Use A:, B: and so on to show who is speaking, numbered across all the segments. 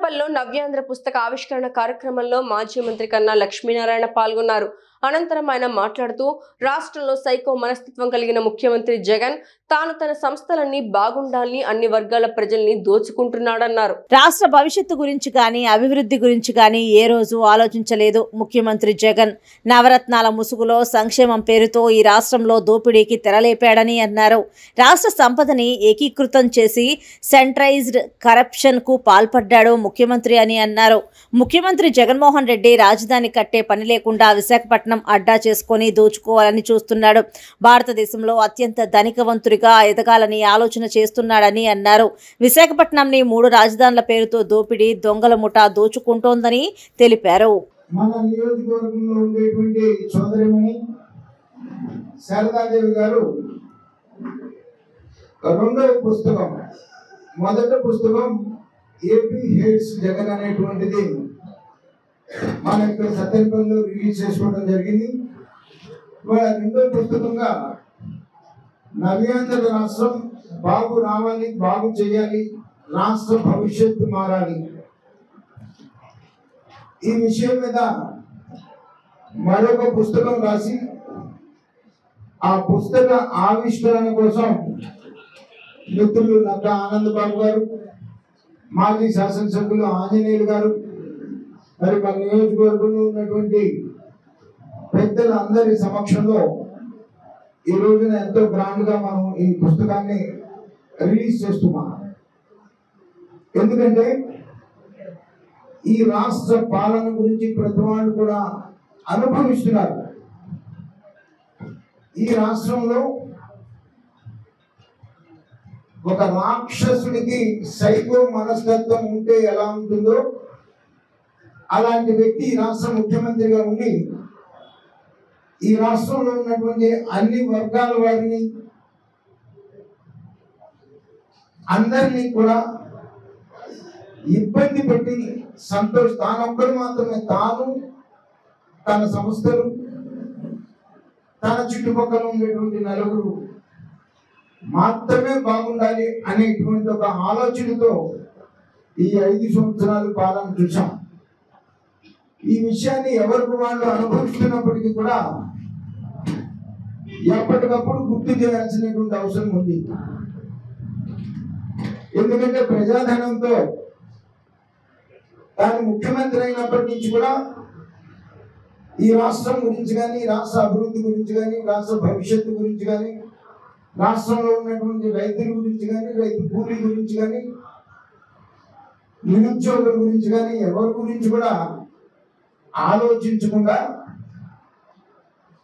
A: మదనపల్లిలో నవ్యాంధ్ర పుస్తక ఆవిష్కరణ కార్యక్రమంలో మాజీ మంత్రి కన్నా లక్ష్మీనారాయణ పాల్గొన్నారు. అనంతరం ఆయన మాట్లాడుతూ రాష్ట్రంలో సైకో మనస్తత్వం కలిగిన ముఖ్యమంత్రి జగన్ తాను తన సంస్థలన్నీ బాగుండాలని అన్ని వర్గాల ప్రజల్ని దోచుకుంటున్నాడన్నారు.
B: రాష్ట్ర భవిష్యత్తు గురించి కానీ అభివృద్ధి గురించి కానీ ఏ రోజు ఆలోచించలేదు ముఖ్యమంత్రి జగన్. నవరత్నాల ముసుగులో సంక్షేమం పేరుతో ఈ రాష్ట్రంలో దోపిడీకి తెరలేపాడని అన్నారు. రాష్ట్ర సంపదని ఏకీకృతం చేసి సెంట్రైజ్డ్ కరప్షన్ కు పాల్పడ్డాడు ముఖ్యమంత్రి అని అన్నారు. ముఖ్యమంత్రి జగన్మోహన్ రెడ్డి రాజధాని కట్టే పని లేకుండా విశాఖపట్నం అడ్డా చేసుకొని దోచుకోవాలని చూస్తున్నాడు. భారతదేశంలో అత్యంత ధనికవంతుడిగా ఎదగాలని ఆలోచన చేస్తున్నాడని అన్నారు. విశాఖపట్నంని 3 రాజధానుల పేరుతో దోపిడీ దొంగల ముఠా దోచుకుంటోందని తెలిపారు.
C: మన నియోజకవర్గంలో ఉండేటువంటి సోదరిమణి శారదాదేవి గారు రెండవ పుస్తకం, మొదటి పుస్తకం ఏపీ హేట్స్ జగన్ అనేటువంటిది మన ఇక్కడ సత్యనపల్లిలో రిలీజ్ చేసుకోవడం జరిగింది. ఇవాళ రెండో పుస్తకంగా నవ్యాంధ్ర రాష్ట్రం బాగు రావాలి, బాగు చేయాలి, రాష్ట్ర భవిష్యత్తు మారాలి, ఈ విషయం మీద మరొక పుస్తకం రాసి ఆ పుస్తక ఆవిష్కరణ కోసం మిత్రులు నక్కా ఆనందబాబు గారు, మాజీ శాసనసభ్యులు ఆంజనేయులు గారు, మరి మన నియోజకవర్గంలో ఉన్నటువంటి పెద్దలందరి సమక్షంలో ఈ రోజున ఎంతో గ్రాండ్గా మనం ఈ పుస్తకాన్ని రిలీజ్ చేస్తున్నాం. ఎందుకంటే ఈ రాష్ట్ర పాలన గురించి ప్రతి వాళ్ళు కూడా అనుభవిస్తున్నారు. ఈ రాష్ట్రంలో ఒక రాక్షసుడికి సైకో మనస్తత్వం ఉంటే ఎలా ఉంటుందో అలాంటి వ్యక్తి ఈ రాష్ట్ర ముఖ్యమంత్రిగా ఉండి ఈ రాష్ట్రంలో ఉన్నటువంటి అన్ని వర్గాల వారిని అందరినీ కూడా ఇబ్బంది పెట్టి తానొక్కడు మాత్రమే, తాను తన సంస్థలు తన చుట్టుపక్కల ఉండేటువంటి నలుగురు మాత్రమే బాగుండాలి అనేటువంటి ఒక ఆలోచనతో ఈ 5 సంవత్సరాలు పాలన చూసాం. ఈ విషయాన్ని ఎవరికి వాళ్ళు అనుభవిస్తున్నప్పటికీ కూడా ఎప్పటికప్పుడు గుర్తు చేయాల్సినటువంటి అవసరం ఉంది. ఎందుకంటే ప్రజాధనంతో తాను ముఖ్యమంత్రి అయినప్పటి నుంచి కూడా ఈ రాష్ట్రం గురించి కానీ, రాష్ట్ర అభివృద్ధి గురించి కానీ, రాష్ట్ర భవిష్యత్తు గురించి కానీ, రాష్ట్రంలో ఉన్నటువంటి రైతుల గురించి కానీ, రైతు కూలీ గురించి కానీ, నిరుద్యోగుల గురించి కానీ ఎవరి గురించి కూడా ఆలోచించకుండా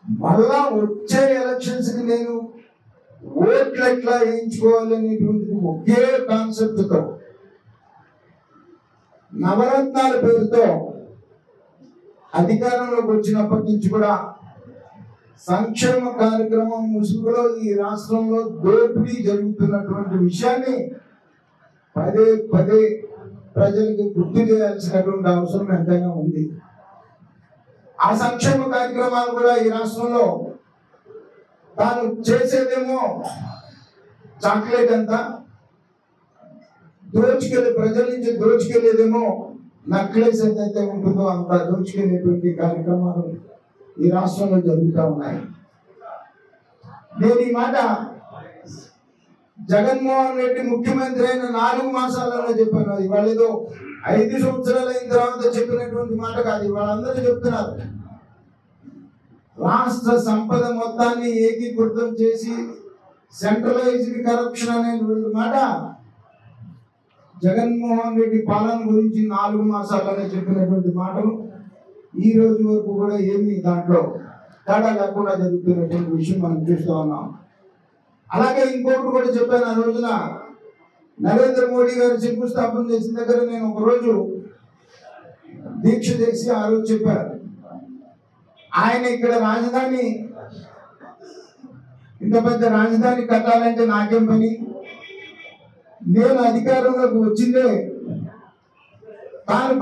C: మళ్ళా వచ్చే ఎలక్షన్స్కి నేను ఓట్లు ఎట్లా వేయించుకోవాలనేటువంటిది ఒకే కాన్సెప్ట్తో నవరత్నాల పేరుతో అధికారంలోకి వచ్చినప్పటి నుంచి కూడా సంక్షేమ కార్యక్రమం ముసుగులో ఈ రాష్ట్రంలో దోపిడీ జరుగుతున్నటువంటి విషయాన్ని పదే పదే ప్రజలకు గుర్తు చేయాల్సినటువంటి అవసరం ఎంతైనా ఉంది. ఆ సంక్షేమ కార్యక్రమాలు కూడా ఈ రాష్ట్రంలో తాను చేసేదేమో చాక్లెట్ అంతా, ప్రజల నుంచి దోచుకెళ్ళేదేమో నక్లెస్ ఏదైతే ఉంటుందో అంత దోచుకెళ్ళేటువంటి కార్యక్రమాలు ఈ రాష్ట్రంలో జరుగుతూ ఉన్నాయి. నేను ఈ మాట జగన్మోహన్ రెడ్డి ముఖ్యమంత్రి అయిన 4 మాసాలలో చెప్పాను. అది వాళ్ళేదో 5 సంవత్సరాలు అయిన తర్వాత చెప్పినటువంటి మాట కాదు, వాళ్ళందరూ చెప్తున్నారు. రాష్ట్ర సంపద మొత్తాన్ని ఏకీకృతం చేసి సెంట్రలైజ్డ్ కరప్షన్ అనేటువంటి మాట జగన్మోహన్ రెడ్డి పాలన గురించి 4 మాసాలలో చెప్పినటువంటి మాటలు ఈ రోజు వరకు కూడా ఏమీ దాంట్లో తేడా లేకుండా జరుగుతున్నటువంటి విషయం మనం చూస్తూ ఉన్నాం. అలాగే ఇంకొకటి కూడా చెప్పాను. ఆ రోజున నరేంద్ర మోడీ గారు శంకుస్థాపన చేసిన దగ్గర నేను ఒకరోజు దీక్ష చేసి ఆ రోజు చెప్పారు, ఆయన ఇక్కడ రాజధాని, ఇంత పెద్ద రాజధాని కట్టాలంటే నాకేం పని, నేను అధికారంలోకి వచ్చిందే తాను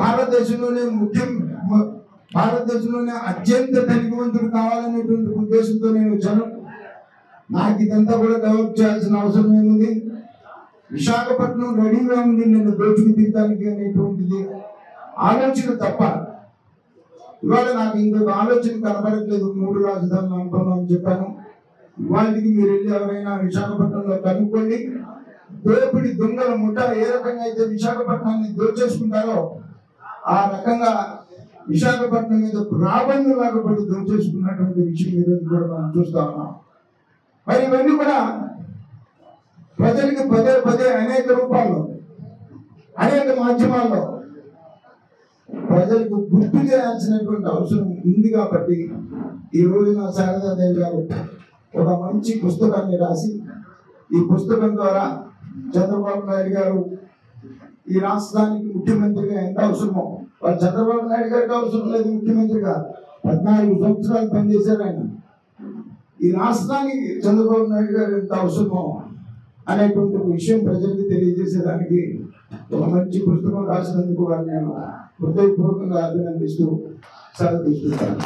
C: భారతదేశంలోనే అత్యంత ధనికవంతుడు కావాలనేటువంటి ఉద్దేశంతో నేను వచ్చాను. నాకు ఇదంతా కూడా డెవలప్ చేయాల్సిన అవసరం ఏముంది, విశాఖపట్నం రెడీగా ఉంది నిన్ను దోచుకు తీయడానికి అనేటువంటిది ఆలోచన తప్ప ఇవాళ నాకు ఇంకొక ఆలోచన కనబడట్లేదు. 3 రాజధానులు అనుకున్నాం అని చెప్పాను. ఇవాళకి మీరు వెళ్ళి ఎవరైనా విశాఖపట్నంలో కనుక్కోండి. దోపిడి దొంగల ముఠ ఏ రకంగా అయితే విశాఖపట్నాన్ని దోచేసుకుంటారో ఆ రకంగా విశాఖపట్నం మీద రాబందులాగా పడి దోచేసుకున్నటువంటి విషయం ఈరోజు కూడా మనం చూస్తా ఉన్నాం. మరి ఇవన్నీ కూడా ప్రజలకి పదే పదే అనేక రూపాల్లో అనేక మాధ్యమాల్లో ప్రజలకు గుర్తు చేయాల్సినటువంటి అవసరం ఉంది. కాబట్టి ఈ రోజున శారదాదేవి గారు ఒక మంచి పుస్తకాన్ని రాసి ఈ పుస్తకం ద్వారా చంద్రబాబు నాయుడు గారు ఈ రాష్ట్రానికి ముఖ్యమంత్రిగా ఎంత అవసరమో, వాళ్ళు చంద్రబాబు నాయుడు గారికి అవసరం లేదు ముఖ్యమంత్రిగా, 14 సంవత్సరాలు పనిచేశారు ఆయన. ఈ రాష్ట్రానికి చంద్రబాబు నాయుడు గారు ఎంత అవసరమో అనేటువంటి విషయం ప్రజలకు తెలియజేసేదానికి ఒక మంచి పుస్తకం రాసినందుకు వారిని నేను హృదయపూర్వకంగా అభినందిస్తూ సెలవు తీసుకుంటాను.